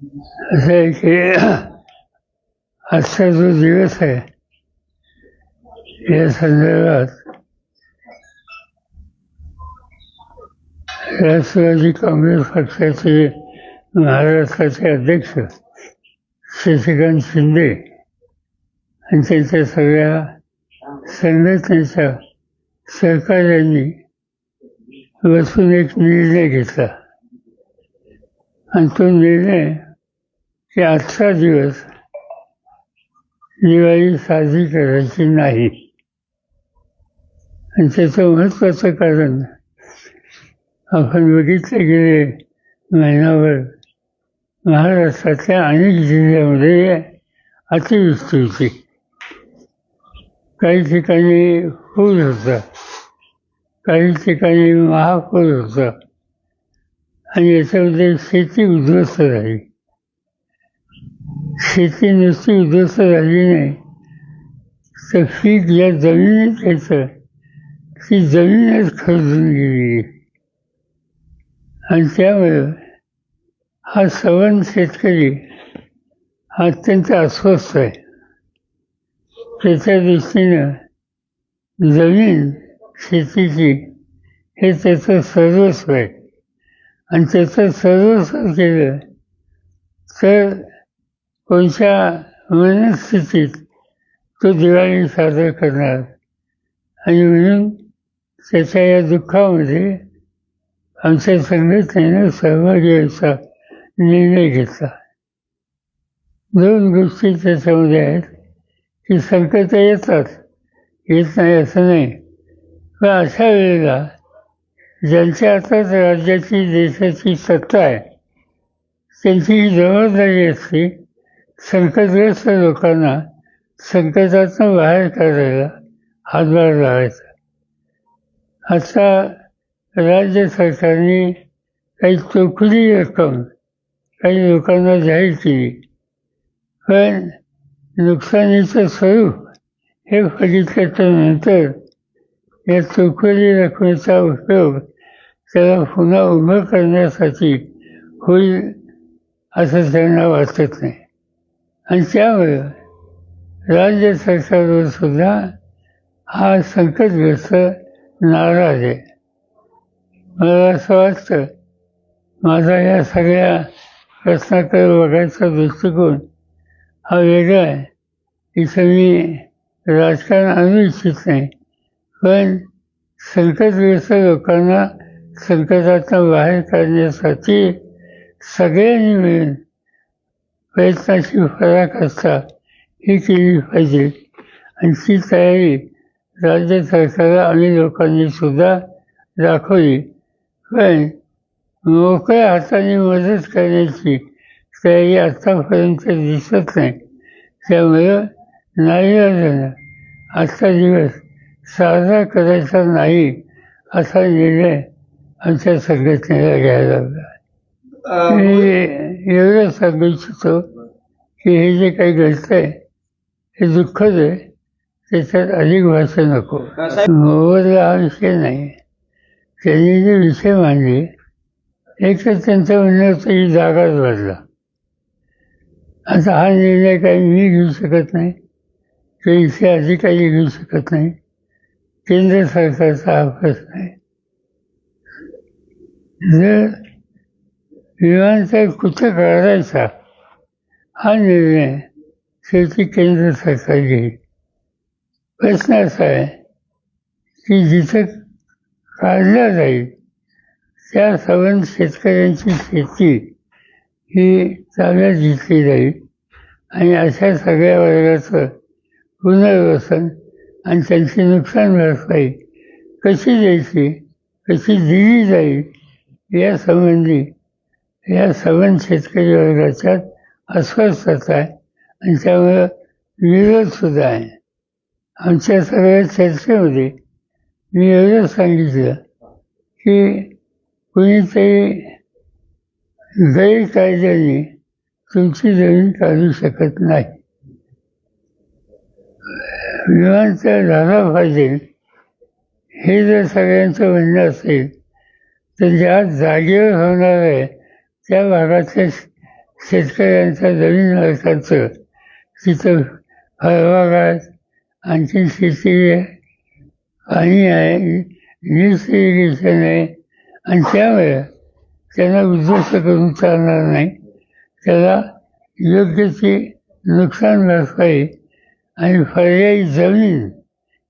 असं आहे की आजचा जो दिवस आहे या संदर्भात राष्ट्रवादी काँग्रेस पक्षाचे महाराष्ट्राचे अध्यक्ष शशिकांत शिंदे आणि त्यांच्या सगळ्या संघटनेच्या सहकार्यांनी बसून एक निर्णय घेतला आणि तो निर्णय की आजचा दिवस दिवाळी साजरी करायची नाही. आणि त्याचं महत्त्वाचं कारण आपण बघितलं गेले महिनाभर महाराष्ट्रातल्या अनेक जिल्ह्यामध्ये अतिवृष्टी होती. काही ठिकाणी पूर होता, काही ठिकाणी महापूर होता आणि याच्यामध्ये शेती उद्ध्वस्त झाली. शेती नुसती उद्ध्वस्त झाली नाही तर पीक ज्या जमिनीत येतं ती जमीनच खरडून गेली. आणि त्यामुळे हा सवन शेतकरी हा अत्यंत अस्वस्थ आहे. त्याच्या दृष्टीनं जमीन शेतीची हे त्याचं सर्वस्व आहे आणि त्याचं सर्वस्व केलं तर कोणत्या मनस्थितीत तो दिवाळी साजरा करणार. आणि म्हणून त्याच्या या दुःखामध्ये आमच्या संघटनेनं सहभागी व्हायचा निर्णय घेतला. दोन गोष्टी त्याच्यामध्ये आहेत की संकट येतात, येत नाही असं नाही, पण अशा वेळेला ज्यांच्या हातात राज्याची देशाची सत्ता आहे त्यांची ही जबाबदारी असते संकटग्रस्त लोकांना संकटातून बाहेर काढायला हातभार लावायचा. आता राज्य सरकारने काही चोखडी रक्कम काही लोकांना जाहीर केली, पण नुकसानीचं स्वरूप हे बघितल्याच्या नंतर या चोखडी रकमेचा उपयोग त्याला पुन्हा उभं करण्यासाठी होईल असं त्यांना वाटत नाही. आणि त्यामुळे राज्य सरकारवर सुद्धा हा संकटग्रस्त नाराज आहे. मला असं वाटतं माझा या सगळ्या प्रश्नाकडे बघायचा दृष्टिकोन हा वेगळा आहे. इथं मी राजकारण आणू इच्छित नाही, पण संकटग्रस्त लोकांना संकटातून बाहेर काढण्यासाठी सगळ्यांनी मिळून प्रयत्नाची पराकाष्ठा ही केली पाहिजे. आणि ती तयारी राज्य सरकारला आणि लोकांनी सुद्धा दाखवली. पण मोकळ्या हाताने मदत करण्याची तयारी आत्तापर्यंत दिसत नाही. त्यामुळं नाईलाजानं आजचा दिवस साजरा करायचा नाही असा निर्णय आमच्या संघटनेला घ्यायला लागला. मी एवढं सांगू इच्छितो की हे जे काही घडतं आहे हे दुःखद आहे, त्याच्यात अधिक भाषा नको. मोबदला हा विषय नाही. त्यांनी जे विषय मांडले एक तर त्यांचं म्हणणं होतं ही जागाच बदला. आता हा निर्णय काही मी घेऊ शकत नाही, ते इथे अधिकारी घेऊ शकत नाही, केंद्र सरकारचा हा प्रश्न आहे. जर विमानतळ कुठं काढायचा हा निर्णय शेवटी केंद्र सरकार घेईल. प्रश्न असा आहे की जिथं काढला जाईल त्या सवन शेतकऱ्यांची शेती ही ताब्यात घेतली जाईल आणि अशा सगळ्या वर्गाचं पुनर्वसन आणि त्यांची नुकसान भरपाई कशी द्यायची, कशी दिली जाईल यासंबंधी या सवन शेतकरी वर्गाच्यात अस्वस्थता आहे आणि त्यामुळं विरोधसुद्धा आहे. आमच्या सगळ्या चर्चेमध्ये मी एवढं सांगितलं की कुणीतरी गैरकायद्याने तुमची जमीन काढू शकत नाही. विमानतळ झाला पाहिजे हे जर सगळ्यांचं म्हणणं असेल तर ज्या जागेवर होणार आहे त्या भागातल्या शेतकऱ्यांचा जमीन असायचं तिथं फळबागात आणखी शेती आहे, पाणी आहे, वीज इरिगेशन आहे आणि त्यामुळे त्यांना उद्ध्वस्त करून चालणार नाही. त्याला योग्य ती नुकसान भरपाई आणि पर्यायी जमीन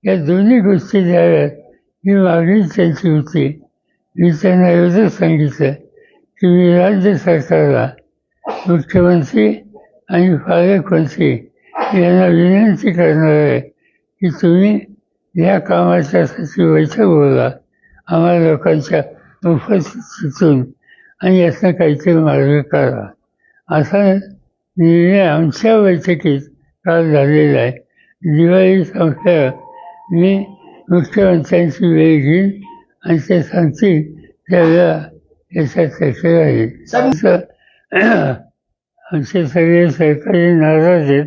या दोन्ही गोष्टी द्याव्यात ही मागणी त्यांची होती. मी त्यांना एवढंच सांगितलं की मी राज्य सरकारला, मुख्यमंत्री आणि पालकमंत्री यांना विनंती करणार आहे की तुम्ही या कामाच्यासाठी बैठक बोला, आम्हाला लोकांच्या उपस्थितीतून आणि यातनं काहीतरी मार्ग काढा. असा निर्णय आमच्या बैठकीत काल झालेला आहे. दिवाळी संपल्यावर मी मुख्यमंत्र्यांची वेळ घेईन आणि ते सांगतील त्यावेळेला याच्या चर्चा राहील. आमचे सगळे सरकारी नाराज आहेत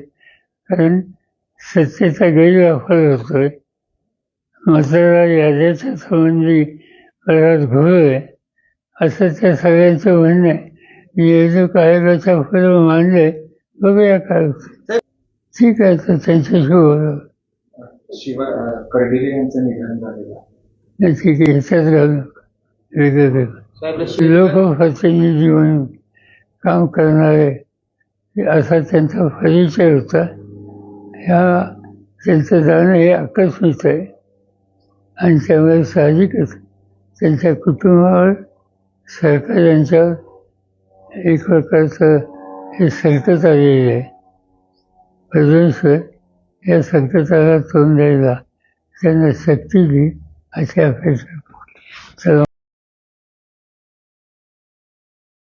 कारण सत्तेचा गैरवापर होतोय. मतदार याद्याच्या संबंधी बराच घोळ आहे असं त्या सगळ्यांचं म्हणणं आहे. निवडणूक आयोगाच्या पुढे मांडले, बघूया काय होतं. ठीक आहे, तर त्यांच्याशी बोला. शिवाय कर्डिले यांचं निधन झालेलं. ठीक आहे, ह्याच्यात घालू वेगळं लोकप्रतिनिधी म्हणून काम करणारे असा त्यांचा परिचय होता. ह्या त्यांचं जाणं हे आकस्मिक आहे आणि त्यामुळे साहजिकच त्यांच्या कुटुंबावर, सरकारच्या एक प्रकारचं हे संकट आलेलं आहे. परमेश्वर या संकटाला तोंड द्यायला त्यांना शक्ती देईल अशी अपेक्षा.